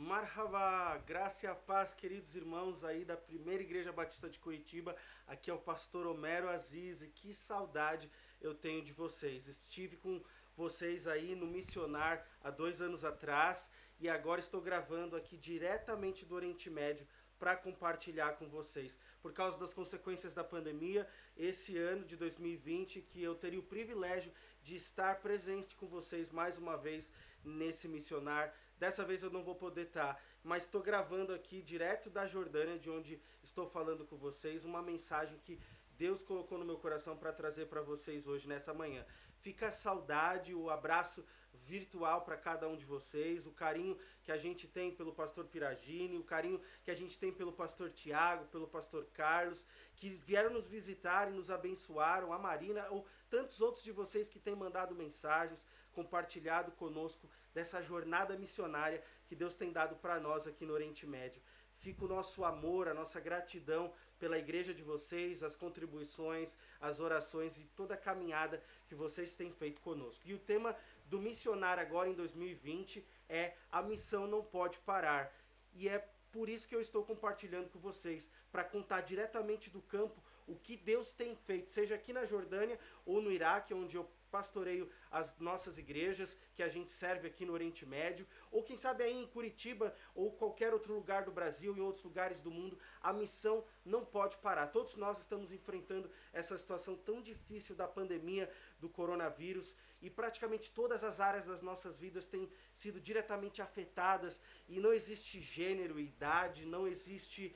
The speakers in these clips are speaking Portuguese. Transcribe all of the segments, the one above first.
Marhaba, graça e a paz, queridos irmãos aí da Primeira Igreja Batista de Curitiba. Aqui é o pastor Homero Aziz e que saudade eu tenho de vocês. Estive com vocês aí no Missionar há 2 anos atrás e agora estou gravando aqui diretamente do Oriente Médio para compartilhar com vocês. Por causa das consequências da pandemia, esse ano de 2020, que eu teria o privilégio de estar presente com vocês mais uma vez nesse missionar. Dessa vez eu não vou poder estar, mas estou gravando aqui direto da Jordânia, de onde estou falando com vocês, uma mensagem que Deus colocou no meu coração para trazer para vocês hoje, nessa manhã. Fica a saudade, o abraço virtual para cada um de vocês, o carinho que a gente tem pelo pastor Piragini, o carinho que a gente tem pelo pastor Tiago, pelo pastor Carlos, que vieram nos visitar e nos abençoaram, a Marina, ou tantos outros de vocês que têm mandado mensagens, compartilhado conosco dessa jornada missionária que Deus tem dado para nós aqui no Oriente Médio. Fica o nosso amor, a nossa gratidão pela igreja de vocês, as contribuições, as orações e toda a caminhada que vocês têm feito conosco. E o tema do missionário agora em 2020 é A Missão Não Pode Parar. E é por isso que eu estou compartilhando com vocês, para contar diretamente do campo o que Deus tem feito, seja aqui na Jordânia ou no Iraque, onde eu pastoreio as nossas igrejas, que a gente serve aqui no Oriente Médio, ou quem sabe aí em Curitiba, ou qualquer outro lugar do Brasil, em outros lugares do mundo. A missão não pode parar. Todos nós estamos enfrentando essa situação tão difícil da pandemia do coronavírus, e praticamente todas as áreas das nossas vidas têm sido diretamente afetadas, e não existe gênero, idade, não existe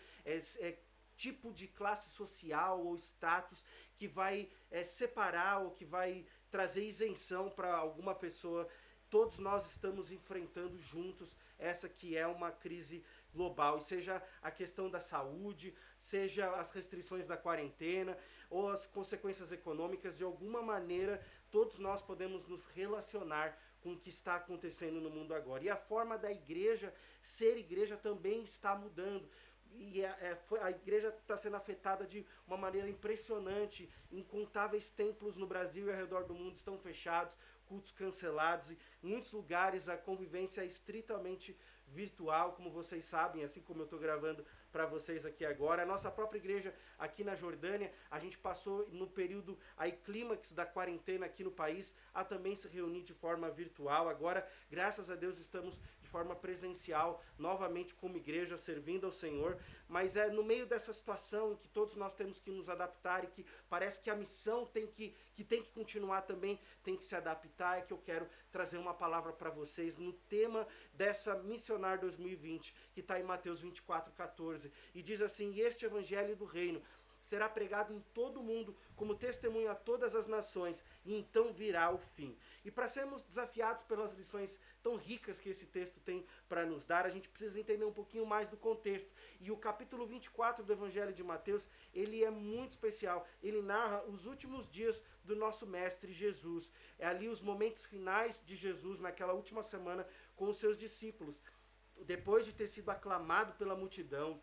tipo de classe social ou status que vai separar ou que vai trazer isenção para alguma pessoa. Todos nós estamos enfrentando juntos essa que é uma crise global, e seja a questão da saúde, seja as restrições da quarentena ou as consequências econômicas, de alguma maneira todos nós podemos nos relacionar com o que está acontecendo no mundo agora. E a forma da igreja ser igreja também está mudando. E a igreja está sendo afetada de uma maneira impressionante. Incontáveis templos no Brasil e ao redor do mundo estão fechados, cultos cancelados, e em muitos lugares a convivência é estritamente virtual, como vocês sabem, assim como eu estou gravando para vocês aqui agora. A nossa própria igreja aqui na Jordânia, a gente passou no período aí clímax da quarentena aqui no país a também se reunir de forma virtual. Agora, graças a Deus, estamos de forma presencial novamente como igreja, servindo ao Senhor. Mas é no meio dessa situação em que todos nós temos que nos adaptar e que parece que a missão tem que continuar também, tem que se adaptar, é que eu quero trazer uma palavra para vocês no tema dessa Missionário 2020, que está em Mateus 24:14, e diz assim: e este evangelho do reino será pregado em todo o mundo como testemunho a todas as nações, e então virá o fim. E para sermos desafiados pelas lições tão ricas que esse texto tem para nos dar, a gente precisa entender um pouquinho mais do contexto. E o capítulo 24 do Evangelho de Mateus, ele é muito especial. Ele narra os últimos dias do nosso mestre Jesus. É ali os momentos finais de Jesus naquela última semana com os seus discípulos. Depois de ter sido aclamado pela multidão,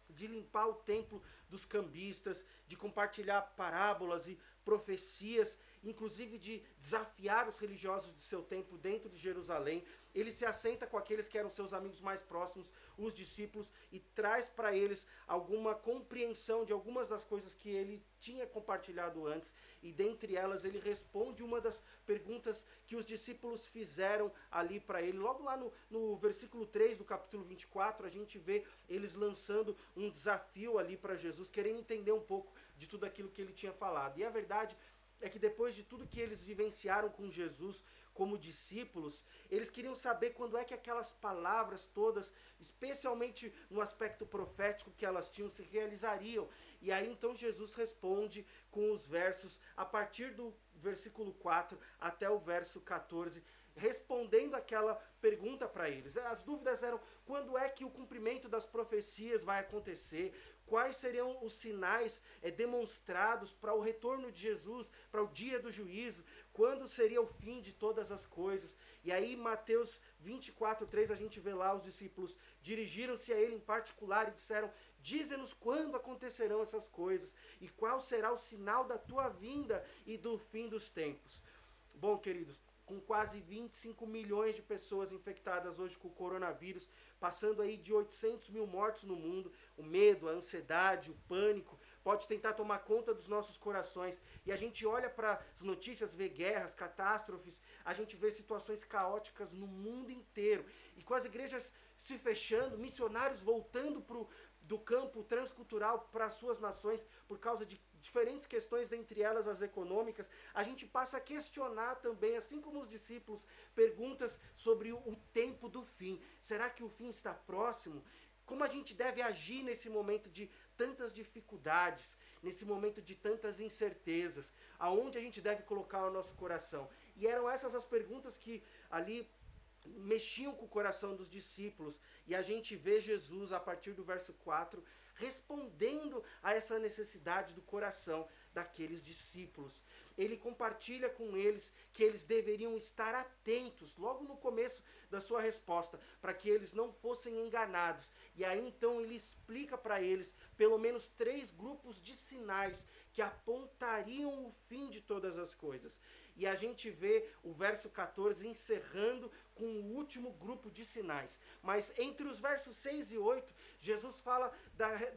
de limpar o templo dos cambistas, de compartilhar parábolas e profecias, inclusive de desafiar os religiosos de seu tempo dentro de Jerusalém, ele se assenta com aqueles que eram seus amigos mais próximos, os discípulos, e traz para eles alguma compreensão de algumas das coisas que ele tinha compartilhado antes, e dentre elas ele responde uma das perguntas que os discípulos fizeram ali para ele. Logo lá no versículo 3 do capítulo 24, a gente vê eles lançando um desafio ali para Jesus, querendo entender um pouco de tudo aquilo que ele tinha falado. E a verdade é que depois de tudo que eles vivenciaram com Jesus como discípulos, eles queriam saber quando é que aquelas palavras todas, especialmente no aspecto profético que elas tinham, se realizariam. E aí então Jesus responde com os versos, a partir do versículo 4 até o verso 14, respondendo aquela pergunta para eles. As dúvidas eram: quando é que o cumprimento das profecias vai acontecer? Quais seriam os sinais demonstrados para o retorno de Jesus, para o dia do juízo? Quando seria o fim de todas as coisas? E aí, Mateus 24:3, a gente vê lá os discípulos dirigiram-se a ele em particular e disseram: dize-nos quando acontecerão essas coisas e qual será o sinal da tua vinda e do fim dos tempos. Bom, queridos, com quase 25 milhões de pessoas infectadas hoje com o coronavírus, passando aí de 800 mil mortos no mundo. O medo, a ansiedade, o pânico pode tentar tomar conta dos nossos corações. E a gente olha para as notícias, vê guerras, catástrofes, a gente vê situações caóticas no mundo inteiro. E com as igrejas se fechando, missionários voltando do campo transcultural para as suas nações por causa de diferentes questões, dentre elas as econômicas, a gente passa a questionar também, assim como os discípulos, perguntas sobre o tempo do fim. Será que o fim está próximo? Como a gente deve agir nesse momento de tantas dificuldades, nesse momento de tantas incertezas? Aonde a gente deve colocar o nosso coração? E eram essas as perguntas que ali mexiam com o coração dos discípulos, e a gente vê Jesus, a partir do verso 4, respondendo a essa necessidade do coração daqueles discípulos. Ele compartilha com eles que eles deveriam estar atentos, logo no começo da sua resposta, para que eles não fossem enganados. E aí então ele explica para eles pelo menos 3 grupos de sinais que apontariam o fim de todas as coisas. E a gente vê o verso 14 encerrando com o último grupo de sinais. Mas entre os versos 6 e 8, Jesus fala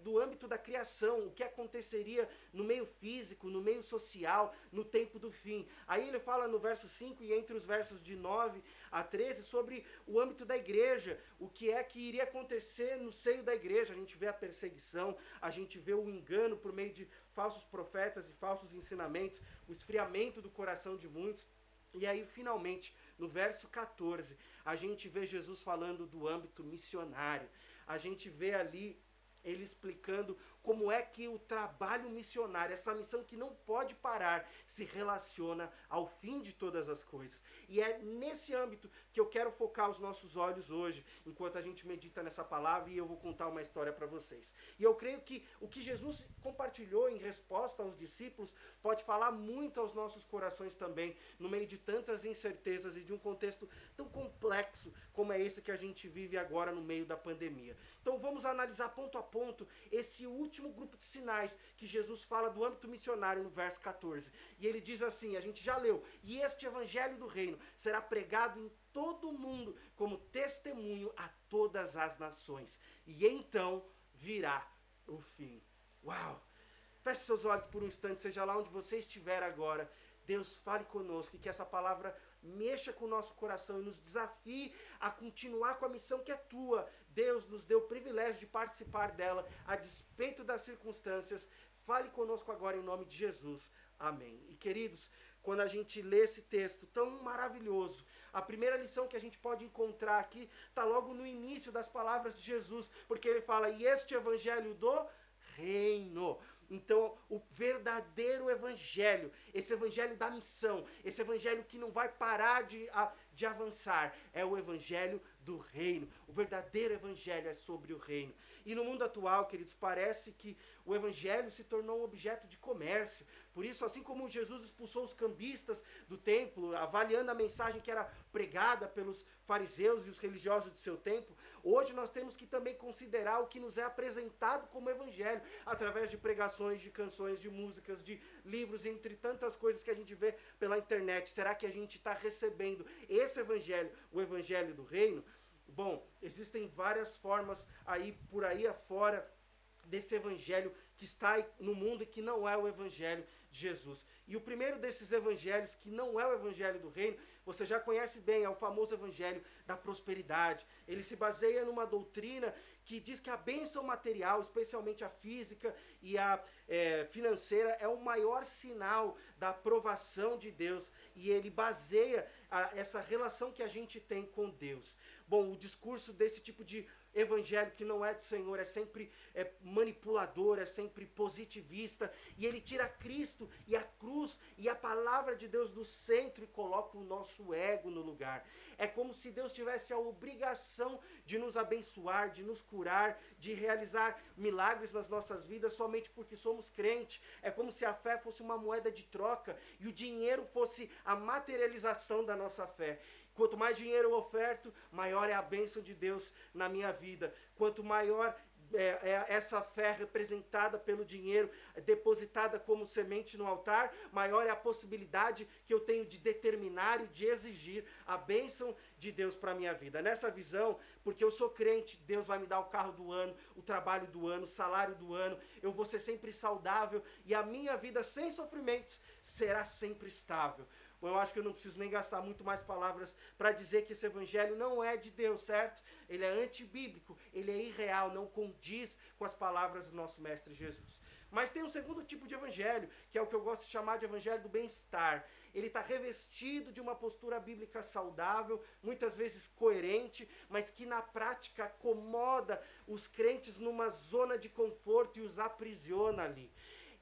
do âmbito da criação, o que aconteceria no meio físico, no meio social, no tempo do fim. Aí ele fala no verso 5 e entre os versos de 9 a 13 sobre o âmbito da igreja, o que é que iria acontecer no seio da igreja. A gente vê a perseguição, a gente vê o engano por meio de falsos profetas e falsos ensinamentos, o esfriamento do coração de muitos. E aí, finalmente, no verso 14, a gente vê Jesus falando do âmbito missionário. A gente vê ali ele explicando como é que o trabalho missionário, essa missão que não pode parar, se relaciona ao fim de todas as coisas. E é nesse âmbito que eu quero focar os nossos olhos hoje, enquanto a gente medita nessa palavra, e eu vou contar uma história para vocês. E eu creio que o que Jesus compartilhou em resposta aos discípulos pode falar muito aos nossos corações também, no meio de tantas incertezas e de um contexto tão complexo como é esse que a gente vive agora no meio da pandemia. Então vamos analisar ponto a ponto esse último grupo de sinais que Jesus fala do âmbito missionário no verso 14. E ele diz assim, a gente já leu: e este evangelho do reino será pregado em todo o mundo como testemunho a todas as nações. E então virá o fim. Uau! Feche seus olhos por um instante, seja lá onde você estiver agora. Deus, fale conosco e que essa palavra mexa com o nosso coração e nos desafie a continuar com a missão que é tua. Deus nos deu o privilégio de participar dela, a despeito das circunstâncias. Fale conosco agora em nome de Jesus. Amém. E queridos, quando a gente lê esse texto tão maravilhoso, a primeira lição que a gente pode encontrar aqui está logo no início das palavras de Jesus, porque ele fala: e este evangelho do reino. Então, o verdadeiro evangelho, esse evangelho da missão, esse evangelho que não vai parar de avançar, é o evangelho do reino. O verdadeiro evangelho é sobre o reino. E no mundo atual, queridos, parece que o evangelho se tornou um objeto de comércio. Por isso, assim como Jesus expulsou os cambistas do templo, avaliando a mensagem que era pregada pelos fariseus e os religiosos de seu tempo, hoje nós temos que também considerar o que nos é apresentado como evangelho, através de pregações, de canções, de músicas, de livros, entre tantas coisas que a gente vê pela internet. Será que a gente está recebendo esse evangelho, o evangelho do reino? Bom, existem várias formas aí por aí afora desse evangelho que está no mundo e que não é o evangelho de Jesus. E o primeiro desses evangelhos que não é o evangelho do reino, você já conhece bem, é o famoso evangelho da prosperidade. Ele se baseia numa doutrina que diz que a bênção material, especialmente a física e a financeira, é o maior sinal da aprovação de Deus, e ele baseia essa relação que a gente tem com Deus. Bom, o discurso desse tipo de evangelho que não é do Senhor é sempre manipulador, é sempre positivista, e ele tira Cristo e a cruz e a palavra de Deus do centro e coloca o nosso ego no lugar. É como se Deus tivesse a obrigação de nos abençoar, de nos curar, de realizar milagres nas nossas vidas somente porque somos crentes. É como se a fé fosse uma moeda de troca e o dinheiro fosse a materialização da nossa fé. Quanto mais dinheiro eu oferto, maior é a bênção de Deus na minha vida. Quanto maior essa fé representada pelo dinheiro, depositada como semente no altar, maior é a possibilidade que eu tenho de determinar e de exigir a bênção de Deus para a minha vida. Nessa visão, porque eu sou crente, Deus vai me dar o carro do ano, o trabalho do ano, o salário do ano, eu vou ser sempre saudável e a minha vida sem sofrimentos será sempre estável. Bom, eu acho que eu não preciso nem gastar muito mais palavras para dizer que esse evangelho não é de Deus, certo? Ele é antibíblico, ele é irreal, não condiz com as palavras do nosso Mestre Jesus. Mas tem um segundo tipo de evangelho, que é o que eu gosto de chamar de evangelho do bem-estar. Ele está revestido de uma postura bíblica saudável, muitas vezes coerente, mas que na prática acomoda os crentes numa zona de conforto e os aprisiona ali.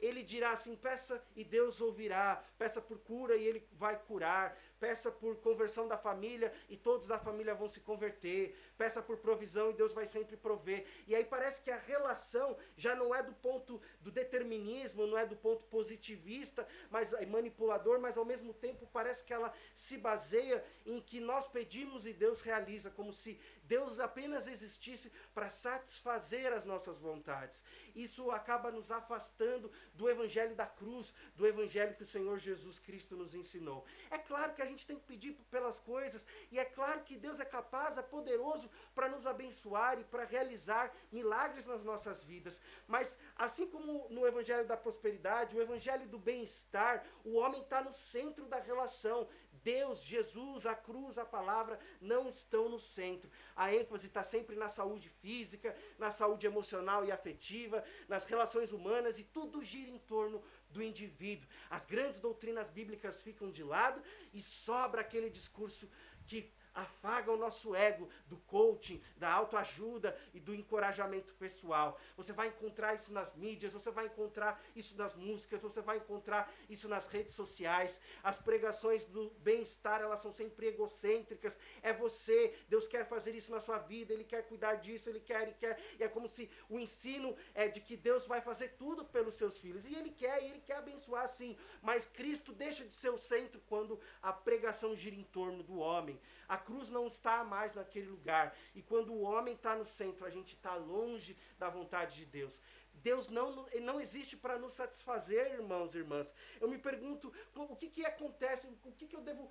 Ele dirá assim, peça e Deus ouvirá, peça por cura e ele vai curar, peça por conversão da família e todos da família vão se converter, peça por provisão e Deus vai sempre prover. E aí parece que a relação já não é do ponto do determinismo, não é do ponto positivista, mas manipulador, mas ao mesmo tempo parece que ela se baseia em que nós pedimos e Deus realiza, como se Deus apenas existisse para satisfazer as nossas vontades. Isso acaba nos afastando do evangelho da cruz, do evangelho que o Senhor Jesus Cristo nos ensinou. É claro que a gente tem que pedir pelas coisas, e é claro que Deus é capaz, é poderoso para nos abençoar e para realizar milagres nas nossas vidas. Mas assim como no evangelho da prosperidade, o evangelho do bem-estar, o homem está no centro da relação. Deus, Jesus, a cruz, a palavra não estão no centro. A ênfase está sempre na saúde física, na saúde emocional e afetiva, nas relações humanas, e tudo gira em torno do indivíduo. As grandes doutrinas bíblicas ficam de lado e sobra aquele discurso que afaga o nosso ego, do coaching, da autoajuda e do encorajamento pessoal. Você vai encontrar isso nas mídias, você vai encontrar isso nas músicas, você vai encontrar isso nas redes sociais. As pregações do bem-estar, elas são sempre egocêntricas. É você, Deus quer fazer isso na sua vida, Ele quer cuidar disso, Ele quer. E é como se o ensino é de que Deus vai fazer tudo pelos seus filhos. E Ele quer abençoar sim. Mas Cristo deixa de ser o centro quando a pregação gira em torno do homem. A cruz não está mais naquele lugar. E quando o homem está no centro, a gente está longe da vontade de Deus. Deus não existe para nos satisfazer, irmãos e irmãs. Eu me pergunto o que acontece, o que eu devo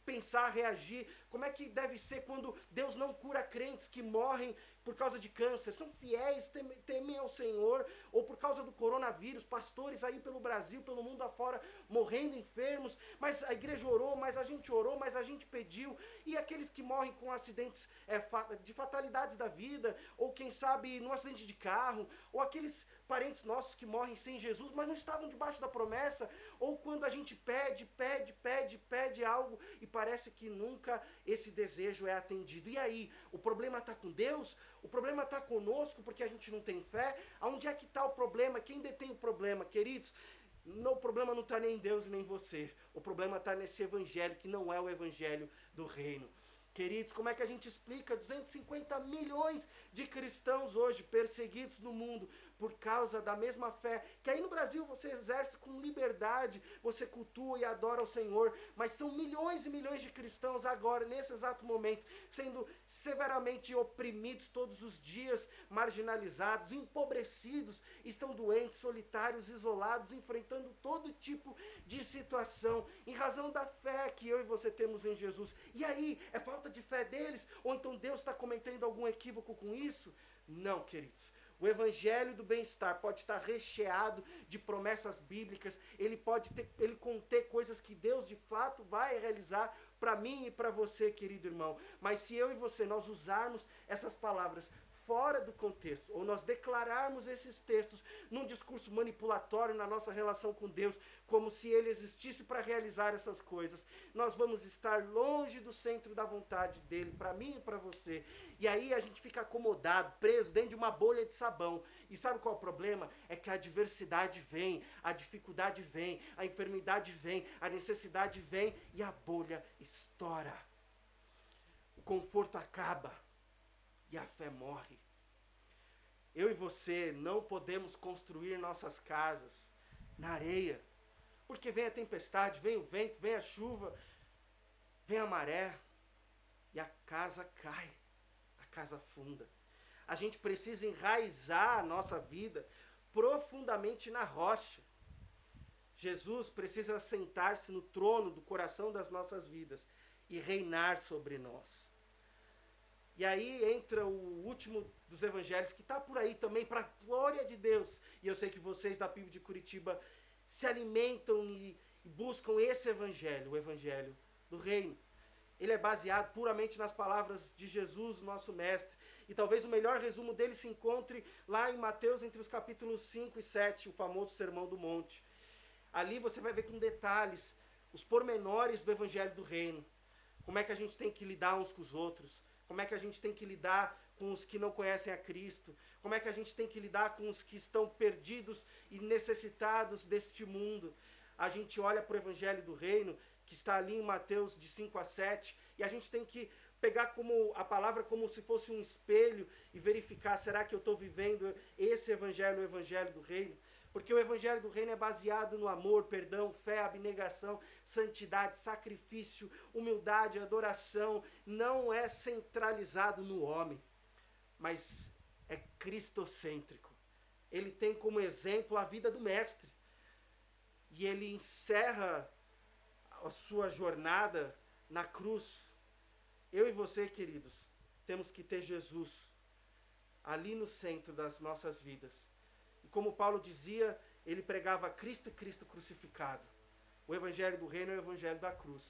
pensar, reagir, como é que deve ser quando Deus não cura crentes que morrem por causa de câncer, são fiéis, temem ao Senhor, ou por causa do coronavírus, pastores aí pelo Brasil, pelo mundo afora, morrendo enfermos, mas a igreja orou, mas a gente pediu, e aqueles que morrem com acidentes de fatalidades da vida, ou quem sabe num acidente de carro, ou aqueles parentes nossos que morrem sem Jesus, mas não estavam debaixo da promessa, ou quando a gente pede algo, e parece que nunca esse desejo é atendido. E aí, o problema está com Deus? O problema está conosco porque a gente não tem fé? Aonde é que está o problema? Quem detém o problema, queridos? O problema não está nem em Deus nem em você. O problema está nesse evangelho que não é o evangelho do reino. Queridos, como é que a gente explica 250 milhões de cristãos hoje perseguidos no mundo por causa da mesma fé, que aí no Brasil você exerce com liberdade, você cultua e adora o Senhor, mas são milhões e milhões de cristãos agora, nesse exato momento, sendo severamente oprimidos todos os dias, marginalizados, empobrecidos, estão doentes, solitários, isolados, enfrentando todo tipo de situação, em razão da fé que eu e você temos em Jesus. E aí, é falta de fé deles? Ou então Deus está cometendo algum equívoco com isso? Não, queridos. O evangelho do bem-estar pode estar recheado de promessas bíblicas, ele conter coisas que Deus de fato vai realizar para mim e para você, querido irmão. Mas se eu e você, nós usarmos essas palavras fora do contexto, ou nós declararmos esses textos num discurso manipulatório na nossa relação com Deus, como se Ele existisse para realizar essas coisas, nós vamos estar longe do centro da vontade dEle, para mim e para você. E aí a gente fica acomodado, preso dentro de uma bolha de sabão. E sabe qual é o problema? É que a adversidade vem, a dificuldade vem, a enfermidade vem, a necessidade vem e a bolha estoura. O conforto acaba. E a fé morre. Eu e você não podemos construir nossas casas na areia, porque vem a tempestade, vem o vento, vem a chuva, vem a maré, e a casa cai, a casa afunda. A gente precisa enraizar a nossa vida profundamente na rocha. Jesus precisa sentar-se no trono do coração das nossas vidas e reinar sobre nós. E aí entra o último dos evangelhos, que está por aí também, para a glória de Deus. E eu sei que vocês da PIB de Curitiba se alimentam e buscam esse evangelho, o evangelho do reino. Ele é baseado puramente nas palavras de Jesus, nosso mestre. E talvez o melhor resumo dele se encontre lá em Mateus, entre os capítulos 5 e 7, o famoso Sermão do Monte. Ali você vai ver com detalhes os pormenores do evangelho do reino. Como é que a gente tem que lidar uns com os outros. Como é que a gente tem que lidar com os que não conhecem a Cristo. Como é que a gente tem que lidar com os que estão perdidos e necessitados deste mundo. A gente olha para o evangelho do reino, que está ali em Mateus de 5 a 7, e a gente tem que pegar como a palavra como se fosse um espelho e verificar, será que eu estou vivendo esse evangelho, o evangelho do reino? Porque o evangelho do reino é baseado no amor, perdão, fé, abnegação, santidade, sacrifício, humildade, adoração. Não é centralizado no homem, mas é cristocêntrico. Ele tem como exemplo a vida do mestre. E ele encerra a sua jornada na cruz. Eu e você, queridos, temos que ter Jesus ali no centro das nossas vidas. E como Paulo dizia, ele pregava Cristo e Cristo crucificado. O evangelho do reino é o evangelho da cruz.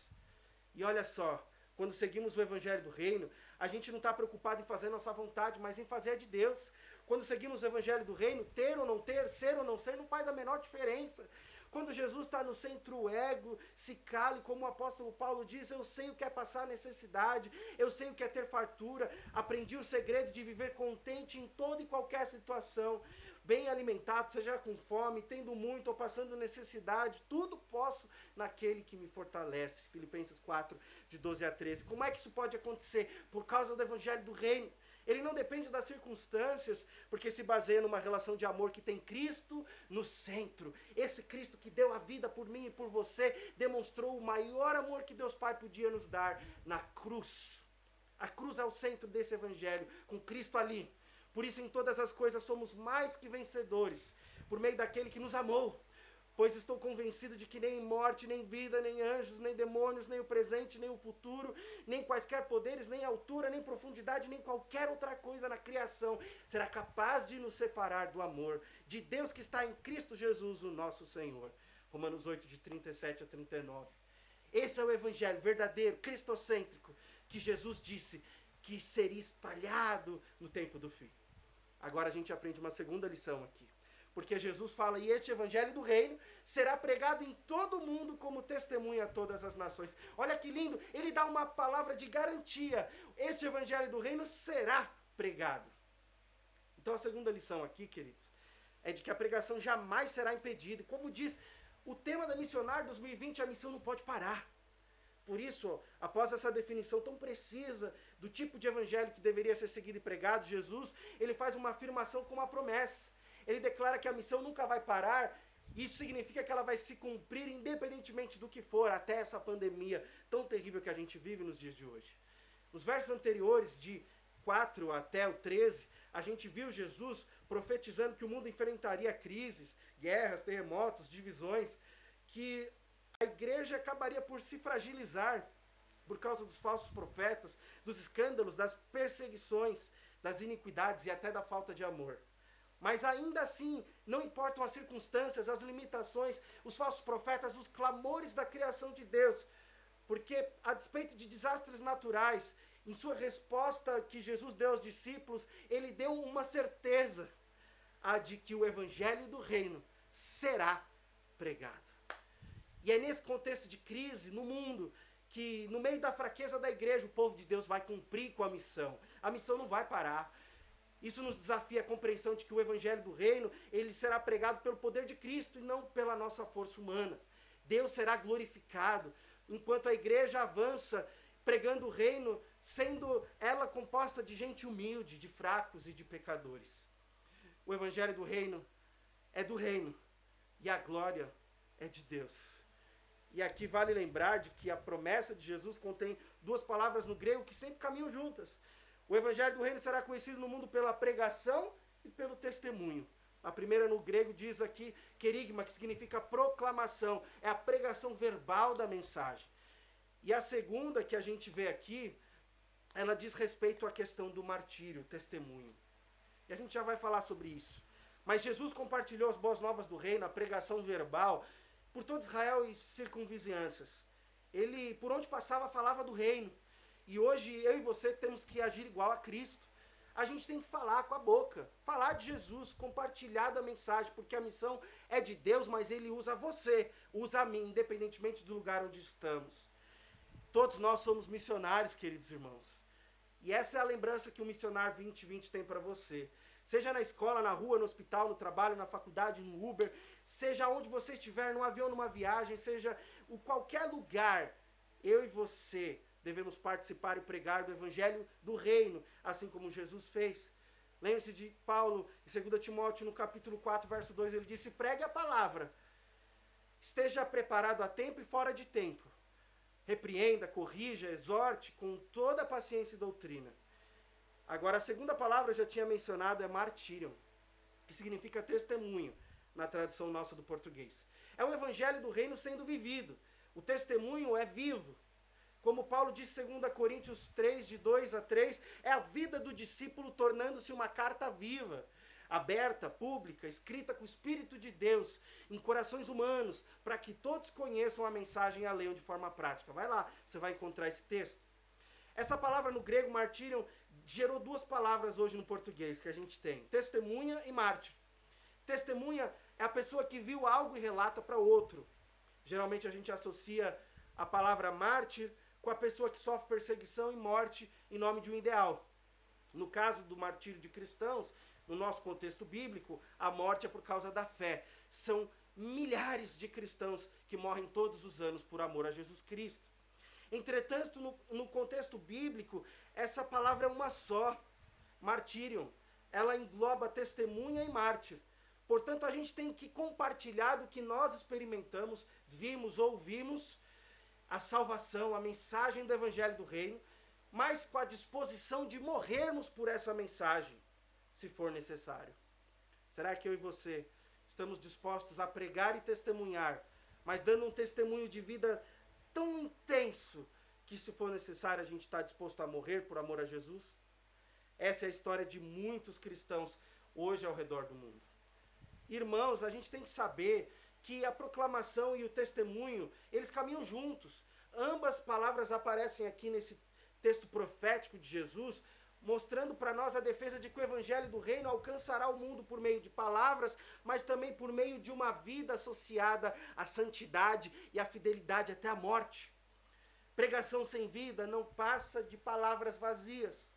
E olha só, quando seguimos o evangelho do reino, a gente não está preocupado em fazer nossa vontade, mas em fazer a de Deus. Quando seguimos o evangelho do reino, ter ou não ter, ser ou não ser, não faz a menor diferença. Quando Jesus está no centro, o ego se cala, e como o apóstolo Paulo diz, eu sei o que é passar necessidade, eu sei o que é ter fartura, aprendi o segredo de viver contente em toda e qualquer situação, bem alimentado, seja com fome, tendo muito ou passando necessidade, tudo posso naquele que me fortalece. Filipenses 4, de 12 a 13. Como é que isso pode acontecer? Por causa do evangelho do reino. Ele não depende das circunstâncias, porque se baseia numa relação de amor que tem Cristo no centro. Esse Cristo que deu a vida por mim e por você, demonstrou o maior amor que Deus Pai podia nos dar na cruz. A cruz é o centro desse evangelho, com Cristo ali. Por isso, em todas as coisas, somos mais que vencedores, por meio daquele que nos amou. Pois estou convencido de que nem morte, nem vida, nem anjos, nem demônios, nem o presente, nem o futuro, nem quaisquer poderes, nem altura, nem profundidade, nem qualquer outra coisa na criação será capaz de nos separar do amor de Deus que está em Cristo Jesus, o nosso Senhor. Romanos 8, de 37 a 39. Esse é o evangelho verdadeiro, cristocêntrico, que Jesus disse que seria espalhado no tempo do fim. Agora a gente aprende uma segunda lição aqui. Porque Jesus fala, e este evangelho do reino será pregado em todo o mundo como testemunha a todas as nações. Olha que lindo, ele dá uma palavra de garantia. Este evangelho do reino será pregado. Então a segunda lição aqui, queridos, é de que a pregação jamais será impedida. Como diz o tema da Missionária 2020, a missão não pode parar. Por isso, após essa definição tão precisa do tipo de evangelho que deveria ser seguido e pregado, Jesus, ele faz uma afirmação com uma promessa. Ele declara que a missão nunca vai parar. Isso significa que ela vai se cumprir independentemente do que for, até essa pandemia tão terrível que a gente vive nos dias de hoje. Nos versos anteriores, de 4 até o 13, a gente viu Jesus profetizando que o mundo enfrentaria crises, guerras, terremotos, divisões, que a igreja acabaria por se fragilizar por causa dos falsos profetas, dos escândalos, das perseguições, das iniquidades e até da falta de amor. Mas ainda assim, não importam as circunstâncias, as limitações, os falsos profetas, os clamores da criação de Deus. Porque, a despeito de desastres naturais, em sua resposta que Jesus deu aos discípulos, ele deu uma certeza, a de que o evangelho do reino será pregado. E é nesse contexto de crise no mundo, que no meio da fraqueza da igreja, o povo de Deus vai cumprir com a missão. A missão não vai parar. Isso nos desafia a compreensão de que o evangelho do reino, ele será pregado pelo poder de Cristo e não pela nossa força humana. Deus será glorificado enquanto a igreja avança pregando o reino, sendo ela composta de gente humilde, de fracos e de pecadores. O evangelho do reino é do reino e a glória é de Deus. E aqui vale lembrar de que a promessa de Jesus contém duas palavras no grego que sempre caminham juntas. O evangelho do reino será conhecido no mundo pela pregação e pelo testemunho. A primeira no grego diz aqui querigma, que significa proclamação. É a pregação verbal da mensagem. E a segunda que a gente vê aqui, ela diz respeito à questão do martírio, testemunho. E a gente já vai falar sobre isso. Mas Jesus compartilhou as boas novas do reino, a pregação verbal, por todo Israel e circunvizinhanças. Ele, por onde passava, falava do reino. E hoje eu e você temos que agir igual a Cristo. A gente tem que falar com a boca, falar de Jesus, compartilhar da mensagem, porque a missão é de Deus, mas Ele usa você, usa a mim, independentemente do lugar onde estamos. Todos nós somos missionários, queridos irmãos. E essa é a lembrança que o Missionário 2020 tem para você. Seja na escola, na rua, no hospital, no trabalho, na faculdade, no Uber, seja onde você estiver, num avião, numa viagem, seja em qualquer lugar, eu e você devemos participar e pregar do Evangelho do Reino, assim como Jesus fez. Lembre-se de Paulo, em 2 Timóteo, no capítulo 4, verso 2, ele disse, pregue a palavra, esteja preparado a tempo e fora de tempo. Repreenda, corrija, exorte com toda a paciência e doutrina. Agora, a segunda palavra eu já tinha mencionado é martírio, que significa testemunho, na tradução nossa do português. É o evangelho do reino sendo vivido. O testemunho é vivo. Como Paulo disse em 2 Coríntios 3, de 2 a 3, é a vida do discípulo tornando-se uma carta viva, aberta, pública, escrita com o Espírito de Deus, em corações humanos, para que todos conheçam a mensagem e a leiam de forma prática. Vai lá, você vai encontrar esse texto. Essa palavra no grego, martírio, gerou duas palavras hoje no português que a gente tem, testemunha e mártir. Testemunha é a pessoa que viu algo e relata para outro. Geralmente a gente associa a palavra mártir com a pessoa que sofre perseguição e morte em nome de um ideal. No caso do martírio de cristãos, no nosso contexto bíblico, a morte é por causa da fé. São milhares de cristãos que morrem todos os anos por amor a Jesus Cristo. Entretanto, no contexto bíblico, essa palavra é uma só, martírio. Ela engloba testemunha e mártir. Portanto, a gente tem que compartilhar do que nós experimentamos, vimos, ouvimos, a salvação, a mensagem do Evangelho do Reino, mas com a disposição de morrermos por essa mensagem, se for necessário. Será que eu e você estamos dispostos a pregar e testemunhar, mas dando um testemunho de vida tão intenso que, se for necessário, a gente está disposto a morrer por amor a Jesus? Essa é a história de muitos cristãos hoje ao redor do mundo. Irmãos, a gente tem que saber que a proclamação e o testemunho, eles caminham juntos. Ambas palavras aparecem aqui nesse texto profético de Jesus, mostrando para nós a defesa de que o Evangelho do Reino alcançará o mundo por meio de palavras, mas também por meio de uma vida associada à santidade e à fidelidade até a morte. Pregação sem vida não passa de palavras vazias,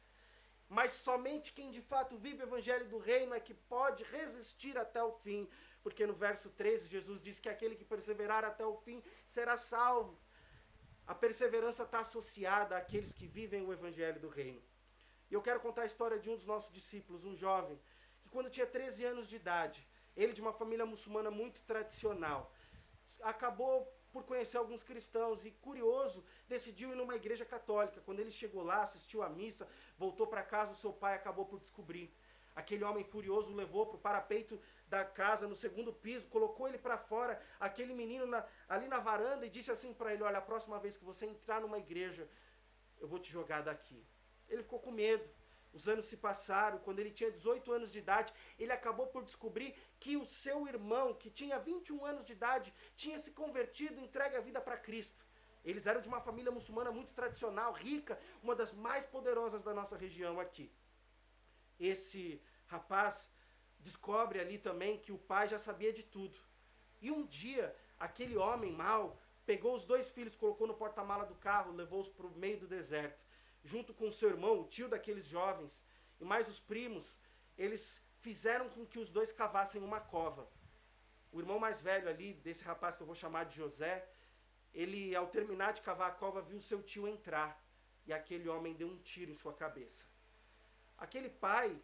mas somente quem de fato vive o Evangelho do Reino é que pode resistir até o fim, porque no verso 13 Jesus diz que aquele que perseverar até o fim será salvo. A perseverança está associada àqueles que vivem o Evangelho do Reino. E eu quero contar a história de um dos nossos discípulos, um jovem, que quando tinha 13 anos de idade, ele de uma família muçulmana muito tradicional, acabou por conhecer alguns cristãos e, curioso, decidiu ir numa igreja católica. Quando ele chegou lá, assistiu à missa, voltou para casa, o seu pai acabou por descobrir. Aquele homem furioso o levou para o parapeito da casa, no segundo piso, colocou ele para fora, aquele menino ali na varanda, e disse assim para ele, olha, a próxima vez que você entrar numa igreja, eu vou te jogar daqui. Ele ficou com medo. Os anos se passaram. Quando ele tinha 18 anos de idade, ele acabou por descobrir que o seu irmão, que tinha 21 anos de idade, tinha se convertido e entregue a vida para Cristo. Eles eram de uma família muçulmana muito tradicional, rica, uma das mais poderosas da nossa região aqui. Esse rapaz descobre ali também que o pai já sabia de tudo. E um dia, aquele homem mau pegou os dois filhos, colocou no porta-mala do carro, levou-os para o meio do deserto. Junto com seu irmão, o tio daqueles jovens, e mais os primos, eles fizeram com que os dois cavassem uma cova. O irmão mais velho ali, desse rapaz que eu vou chamar de José, ele, ao terminar de cavar a cova, viu seu tio entrar, e aquele homem deu um tiro em sua cabeça. Aquele pai,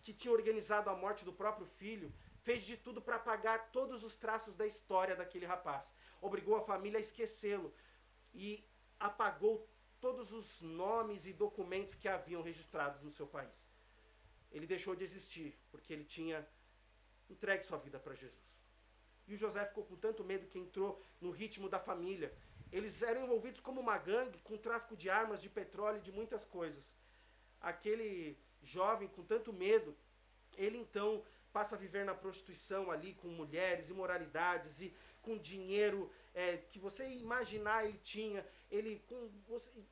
que tinha organizado a morte do próprio filho, fez de tudo para apagar todos os traços da história daquele rapaz. Obrigou a família a esquecê-lo, e apagou todos os nomes e documentos que haviam registrados no seu país. Ele deixou de existir, porque ele tinha entregue sua vida para Jesus. E o José ficou com tanto medo que entrou no ritmo da família. Eles eram envolvidos como uma gangue, com tráfico de armas, de petróleo, de muitas coisas. Aquele jovem com tanto medo, ele então passa a viver na prostituição ali, com mulheres, imoralidades e com dinheiro que você imaginar ele tinha,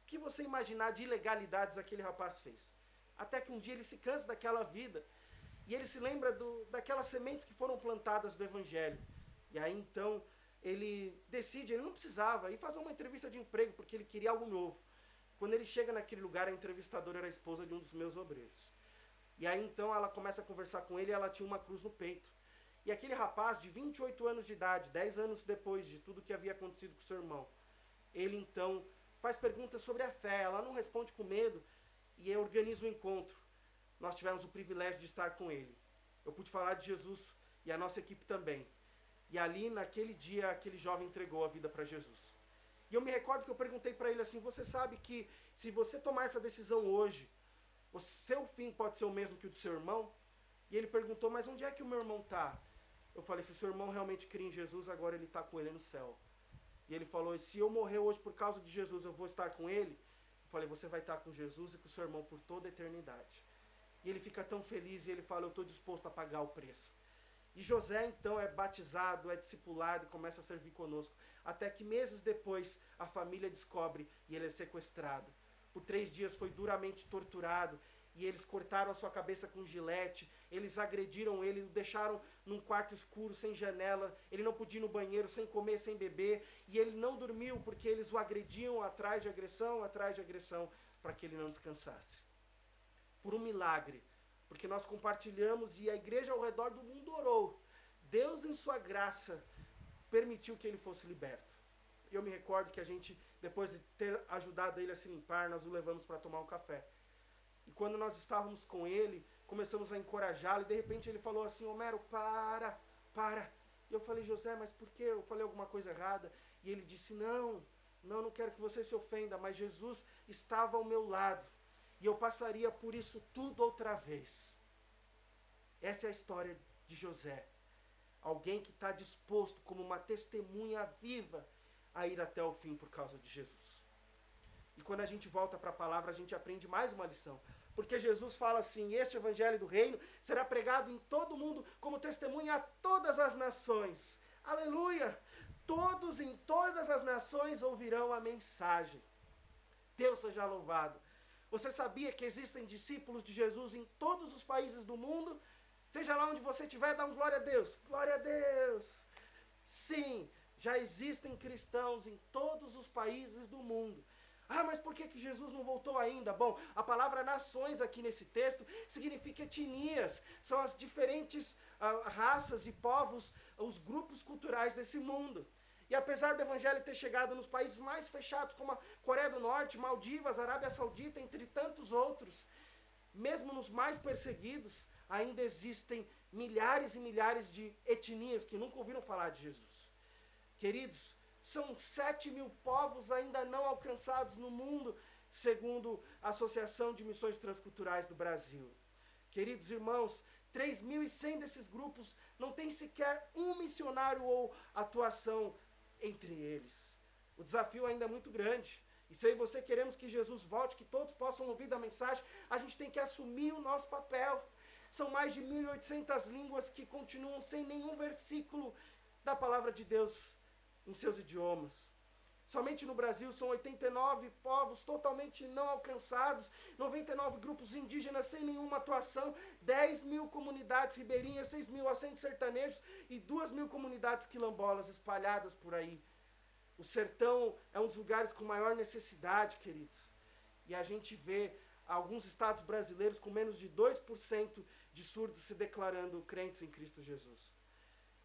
que você imaginar de ilegalidades aquele rapaz fez. Até que um dia ele se cansa daquela vida e ele se lembra daquelas sementes que foram plantadas do Evangelho. E aí então ele decide, ele não precisava ir fazer uma entrevista de emprego porque ele queria algo novo. Quando ele chega naquele lugar, a entrevistadora era a esposa de um dos meus obreiros. E aí então ela começa a conversar com ele e ela tinha uma cruz no peito. E aquele rapaz de 28 anos de idade, 10 anos depois de tudo que havia acontecido com seu irmão, ele então faz perguntas sobre a fé, ela não responde com medo e organiza um encontro. Nós tivemos o privilégio de estar com ele. Eu pude falar de Jesus e a nossa equipe também. E ali, naquele dia, aquele jovem entregou a vida para Jesus. E eu me recordo que eu perguntei para ele assim, você sabe que se você tomar essa decisão hoje, o seu fim pode ser o mesmo que o do seu irmão? E ele perguntou, mas onde é que o meu irmão está? Eu falei, se seu irmão realmente crê em Jesus, agora ele está com ele no céu. E ele falou, e se eu morrer hoje por causa de Jesus, eu vou estar com ele? Eu falei, você vai estar com Jesus e com seu irmão por toda a eternidade. E ele fica tão feliz e ele fala, eu estou disposto a pagar o preço. E José então é batizado, é discipulado e começa a servir conosco. Até que meses depois a família descobre e ele é sequestrado. Por 3 dias foi duramente torturado e eles cortaram a sua cabeça com gilete, eles agrediram ele, o deixaram num quarto escuro, sem janela, ele não podia ir no banheiro, sem comer, sem beber, e ele não dormiu porque eles o agrediam atrás de agressão, para que ele não descansasse. Por um milagre, porque nós compartilhamos e a igreja ao redor do mundo orou. Deus, em sua graça, permitiu que ele fosse liberto. Eu me recordo que a gente, depois de ter ajudado ele a se limpar, nós o levamos para tomar um café. E quando nós estávamos com ele, começamos a encorajá-lo e de repente ele falou assim, Homero, para. E eu falei, José, mas por quê? Eu falei alguma coisa errada? E ele disse, não quero que você se ofenda, mas Jesus estava ao meu lado. E eu passaria por isso tudo outra vez. Essa é a história de José. Alguém que está disposto, como uma testemunha viva, a ir até o fim por causa de Jesus. E quando a gente volta para a palavra, a gente aprende mais uma lição. Porque Jesus fala assim, este evangelho do reino será pregado em todo o mundo como testemunha a todas as nações. Aleluia! Todos em todas as nações ouvirão a mensagem. Deus seja louvado. Você sabia que existem discípulos de Jesus em todos os países do mundo? Seja lá onde você estiver, dá um glória a Deus. Glória a Deus! Sim, já existem cristãos em todos os países do mundo. Ah, mas por que Jesus não voltou ainda? Bom, a palavra nações aqui nesse texto significa etnias. São as diferentes raças e povos, os grupos culturais desse mundo. E apesar do evangelho ter chegado nos países mais fechados, como a Coreia do Norte, Maldivas, Arábia Saudita, entre tantos outros, mesmo nos mais perseguidos, ainda existem milhares e milhares de etnias que nunca ouviram falar de Jesus. Queridos, são 7.000 povos ainda não alcançados no mundo, segundo a Associação de Missões Transculturais do Brasil. Queridos irmãos, 3.100 desses grupos não tem sequer um missionário ou atuação entre eles. O desafio ainda é muito grande. E se eu e você queremos que Jesus volte, que todos possam ouvir da mensagem, a gente tem que assumir o nosso papel. São mais de 1.800 línguas que continuam sem nenhum versículo da palavra de Deus em seus idiomas. Somente no Brasil são 89 povos totalmente não alcançados, 99 grupos indígenas sem nenhuma atuação, 10.000 comunidades ribeirinhas, 6.000 assentos sertanejos e 2.000 comunidades quilombolas espalhadas por aí. O sertão é um dos lugares com maior necessidade, queridos. E a gente vê alguns estados brasileiros com menos de 2% de surdos se declarando crentes em Cristo Jesus.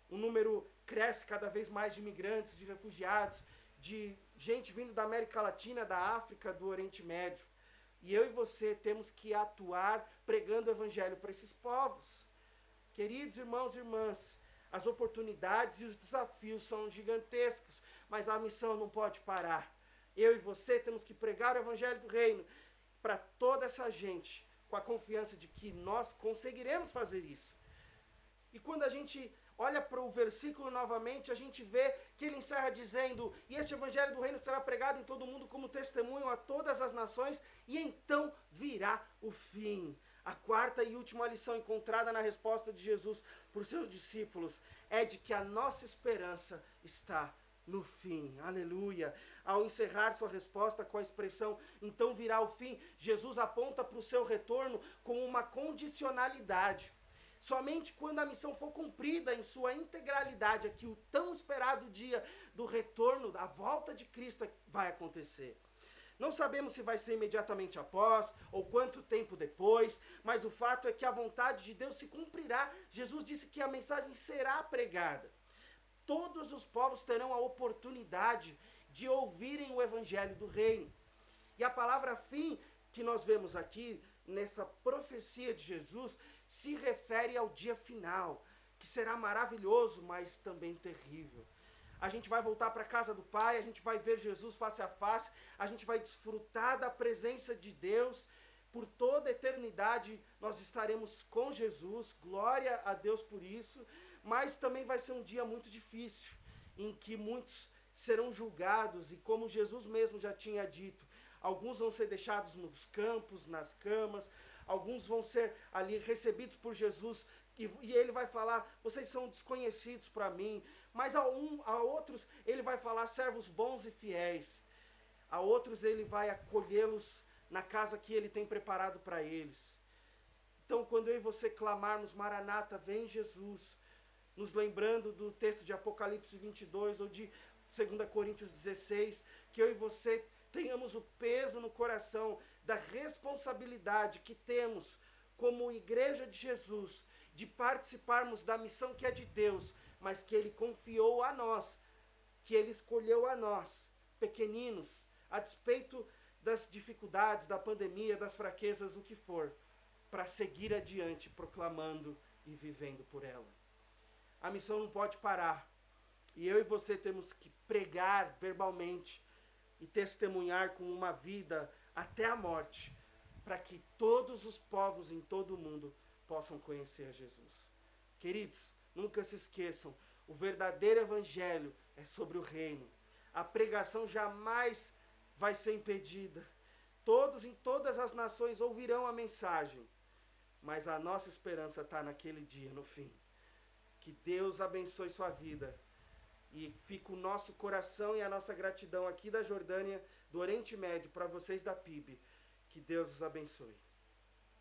O número cresce cada vez mais de imigrantes, de refugiados, de gente vindo da América Latina, da África, do Oriente Médio. E eu e você temos que atuar pregando o evangelho para esses povos. Queridos irmãos e irmãs, as oportunidades e os desafios são gigantescos, mas a missão não pode parar. Eu e você temos que pregar o evangelho do reino para toda essa gente, com a confiança de que nós conseguiremos fazer isso. E quando a gente olha para o versículo novamente, a gente vê que ele encerra dizendo: e este evangelho do reino será pregado em todo o mundo como testemunho a todas as nações, e então virá o fim. A quarta e última lição encontrada na resposta de Jesus por seus discípulos é de que a nossa esperança está no fim. Aleluia! Ao encerrar sua resposta com a expressão então virá o fim, Jesus aponta para o seu retorno com uma condicionalidade. Somente quando a missão for cumprida em sua integralidade, é que o tão esperado dia do retorno, da volta de Cristo vai acontecer. Não sabemos se vai ser imediatamente após ou quanto tempo depois, mas o fato é que a vontade de Deus se cumprirá. Jesus disse que a mensagem será pregada. Todos os povos terão a oportunidade de ouvirem o evangelho do reino. E a palavra fim que nós vemos aqui nessa profecia de Jesus se refere ao dia final, que será maravilhoso, mas também terrível. A gente vai voltar para a casa do Pai, a gente vai ver Jesus face a face, a gente vai desfrutar da presença de Deus. Por toda a eternidade nós estaremos com Jesus, glória a Deus por isso, mas também vai ser um dia muito difícil, em que muitos serão julgados, e como Jesus mesmo já tinha dito, alguns vão ser deixados nos campos, nas camas, alguns vão ser ali recebidos por Jesus, e ele vai falar: vocês são desconhecidos para mim. Mas a outros ele vai falar: servos bons e fiéis. A outros ele vai acolhê-los na casa que ele tem preparado para eles. Então, quando eu e você clamarmos: Maranata, vem Jesus, nos lembrando do texto de Apocalipse 22 ou de 2 Coríntios 16, que eu e você tenhamos o peso no coração da responsabilidade que temos como igreja de Jesus, de participarmos da missão que é de Deus, mas que Ele confiou a nós, que Ele escolheu a nós, pequeninos, a despeito das dificuldades, da pandemia, das fraquezas, o que for, para seguir adiante, proclamando e vivendo por ela. A missão não pode parar, e eu e você temos que pregar verbalmente e testemunhar com uma vida até a morte, para que todos os povos em todo o mundo possam conhecer a Jesus. Queridos, nunca se esqueçam, o verdadeiro evangelho é sobre o reino. A pregação jamais vai ser impedida. Todos em todas as nações ouvirão a mensagem, mas a nossa esperança está naquele dia, no fim. Que Deus abençoe sua vida. E fica o nosso coração e a nossa gratidão aqui da Jordânia, do Oriente Médio, para vocês da PIB. Que Deus os abençoe.